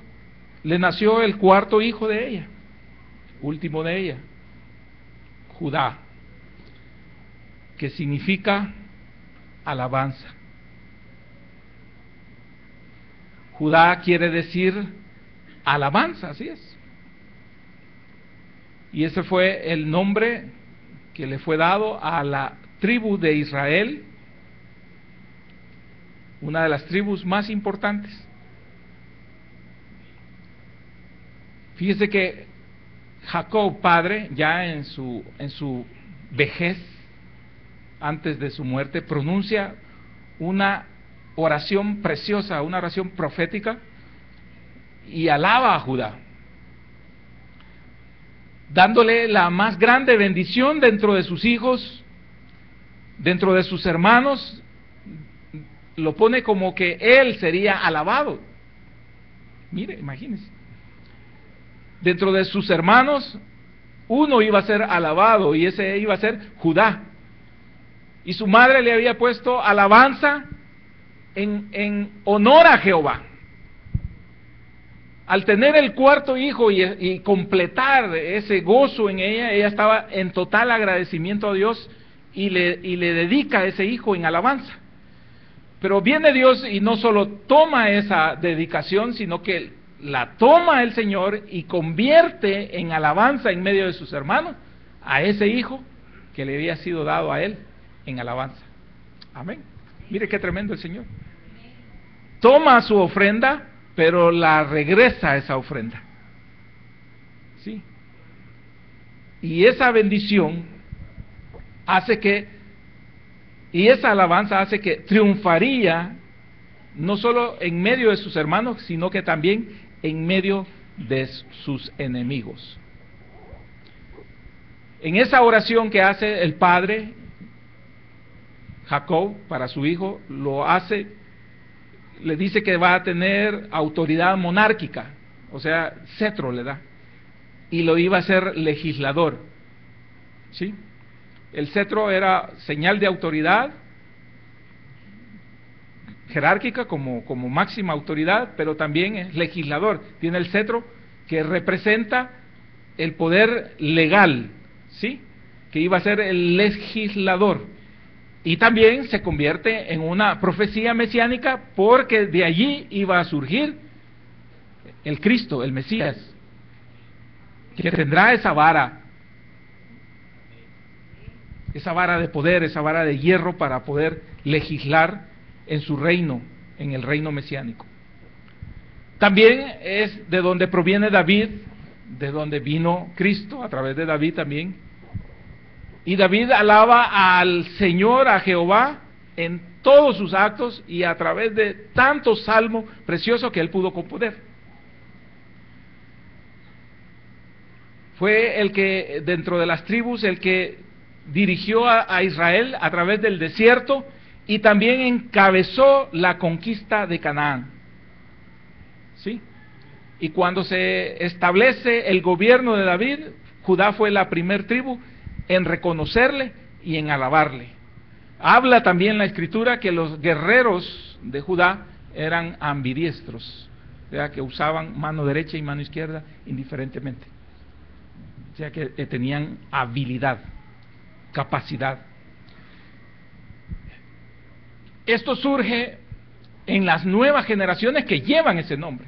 le nació el cuarto hijo de ella, último de ella, Judá, que significa alabanza. Judá quiere decir alabanza, así es. Y ese fue el nombre que le fue dado a la tribu de Israel, una de las tribus más importantes. Fíjese que Jacob, padre, ya en su vejez, antes de su muerte, pronuncia una oración preciosa, una oración profética, y alaba a Judá, dándole la más grande bendición dentro de sus hijos, dentro de sus hermanos. Lo pone como que él sería alabado. Mire, imagínense. Dentro de sus hermanos, uno iba a ser alabado, y ese iba a ser Judá. Y su madre le había puesto alabanza en honor a Jehová. Al tener el cuarto hijo y completar ese gozo en ella, ella estaba en total agradecimiento a Dios y le dedica a ese hijo en alabanza. Pero viene Dios y no solo toma esa dedicación, sino que la toma el Señor y convierte en alabanza en medio de sus hermanos a ese hijo que le había sido dado a él en alabanza. Amén. Mire qué tremendo el Señor. Toma su ofrenda, pero la regresa a esa ofrenda. ¿Sí? Y esa bendición hace que, y esa alabanza hace que triunfaría no solo en medio de sus hermanos, sino que también en medio de sus enemigos. En esa oración que hace el padre Jacob para su hijo, lo hace, le dice que va a tener autoridad monárquica, o sea, cetro le da, y lo iba a ser legislador. ¿Sí? El cetro era señal de autoridad jerárquica como máxima autoridad, pero también es legislador. Tiene el cetro que representa el poder legal, ¿sí? Que iba a ser el legislador. Y también se convierte en una profecía mesiánica, porque de allí iba a surgir el Cristo, el Mesías, que tendrá esa vara de poder, esa vara de hierro para poder legislar en su reino, en el reino mesiánico. También es de donde proviene David, de donde vino Cristo, a través de David también. Y David alaba al Señor, a Jehová, en todos sus actos y a través de tantos salmos preciosos que él pudo componer. Fue el que, dentro de las tribus, el que dirigió a Israel a través del desierto y también encabezó la conquista de Canaán. ¿Sí? Y cuando se establece el gobierno de David, Judá fue la primer tribu en reconocerle y en alabarle. Habla también la Escritura que los guerreros de Judá eran ambidiestros, o sea, que usaban mano derecha y mano izquierda indiferentemente. O sea, que tenían habilidad, capacidad. Esto surge en las nuevas generaciones que llevan ese nombre.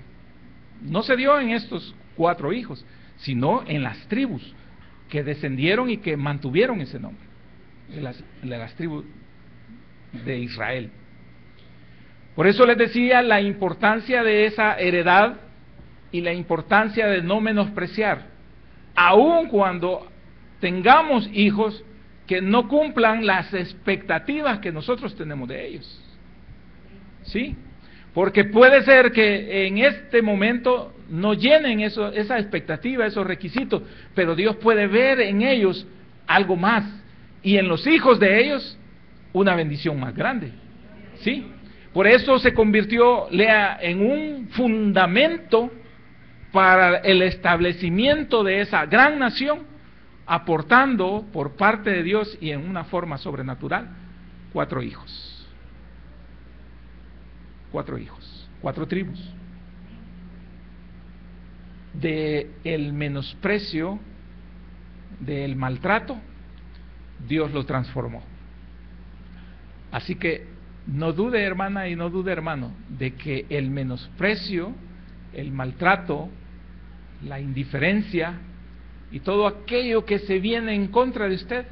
No se dio en estos 4 hijos, sino en las tribus que descendieron y que mantuvieron ese nombre, de las tribus de Israel. Por eso les decía la importancia de esa heredad y la importancia de no menospreciar, aun cuando tengamos hijos que no cumplan las expectativas que nosotros tenemos de ellos. ¿Sí? Porque puede ser que en este momento no llenen esa expectativa, esos requisitos, pero Dios puede ver en ellos algo más, y en los hijos de ellos una bendición más grande. ¿Sí? Por eso se convirtió Lea en un fundamento para el establecimiento de esa gran nación, aportando por parte de Dios y en una forma sobrenatural 4 hijos. 4 hijos, 4 tribus. De el menosprecio, del maltrato, Dios lo transformó. Así que no dude, hermana, y no dude, hermano, de que el menosprecio, el maltrato, la indiferencia y todo aquello que se viene en contra de usted,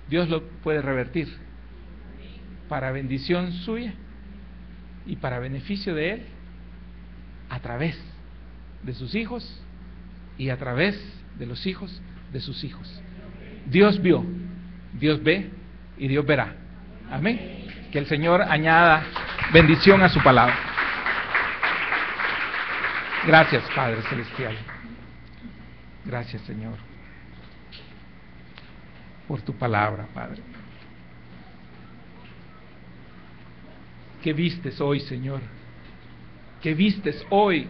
Dios lo puede revertir para bendición suya y para beneficio de Él, a través de sus hijos y a través de los hijos de sus hijos. Dios vio, Dios ve y Dios verá. Amén. Que el Señor añada bendición a su palabra. Gracias, Padre Celestial. Gracias, Señor, por tu palabra, Padre. ¿Qué vistes hoy, Señor? ¿Qué vistes hoy?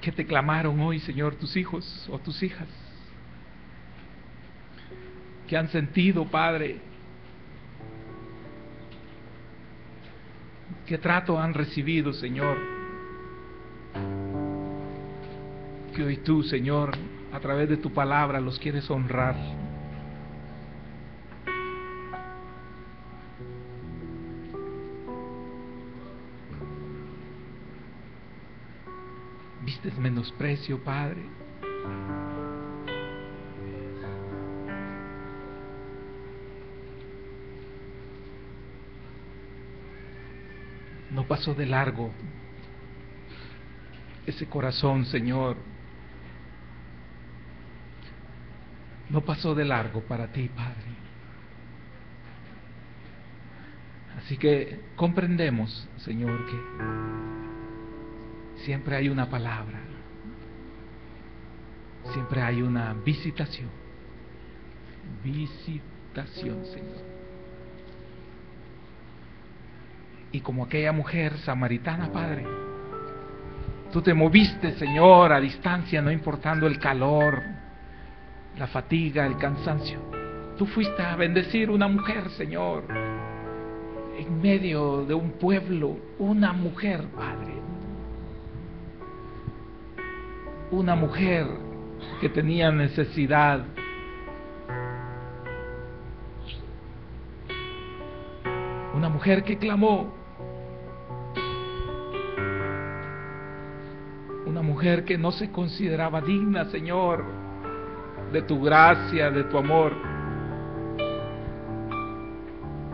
¿Qué te clamaron hoy, Señor, tus hijos o tus hijas? ¿Qué han sentido, Padre? ¿Qué trato han recibido, Señor? Que hoy tú, Señor, a través de tu palabra los quieres honrar. ¿Vistes menosprecio, Padre? No pasó de largo ese corazón, Señor. No pasó de largo para ti, Padre. Así que comprendemos, Señor, que siempre hay una palabra, siempre hay una visitación. Visitación, Señor. Y como aquella mujer samaritana, Padre, tú te moviste, Señor, a distancia, no importando el calor, la fatiga, el cansancio. Tú fuiste a bendecir una mujer, Señor, en medio de un pueblo, una mujer, Padre. Una mujer que tenía necesidad. Una mujer que clamó. Una mujer que no se consideraba digna, Señor, de tu gracia, de tu amor.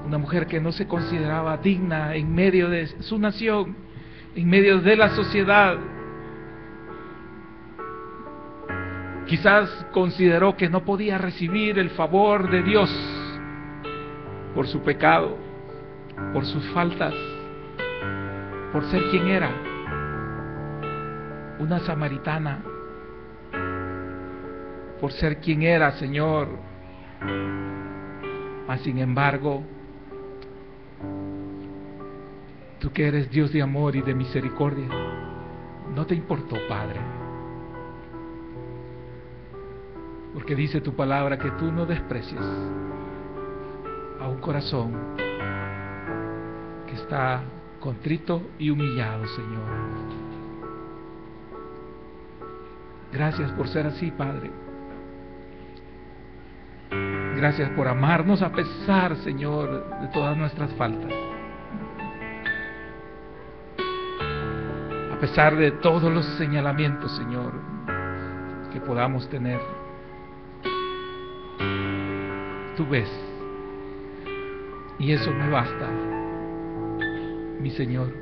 Una mujer que no se consideraba digna en medio de su nación, en medio de la sociedad. Quizás consideró que no podía recibir el favor de Dios por su pecado, por sus faltas, por ser quien era, una samaritana, por ser quien era, Señor. Mas sin embargo, tú que eres Dios de amor y de misericordia, no te importó, Padre. Porque dice tu palabra que tú no desprecias a un corazón que está contrito y humillado, Señor. Gracias por ser así, Padre. Gracias por amarnos a pesar, Señor, de todas nuestras faltas. A pesar de todos los señalamientos, Señor, que podamos tener. Tú ves. Y eso me basta, mi Señor.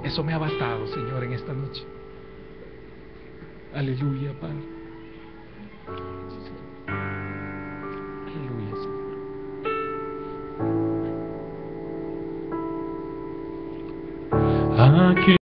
Eso me ha bastado, Señor, en esta noche. Aleluya, Padre. Aquí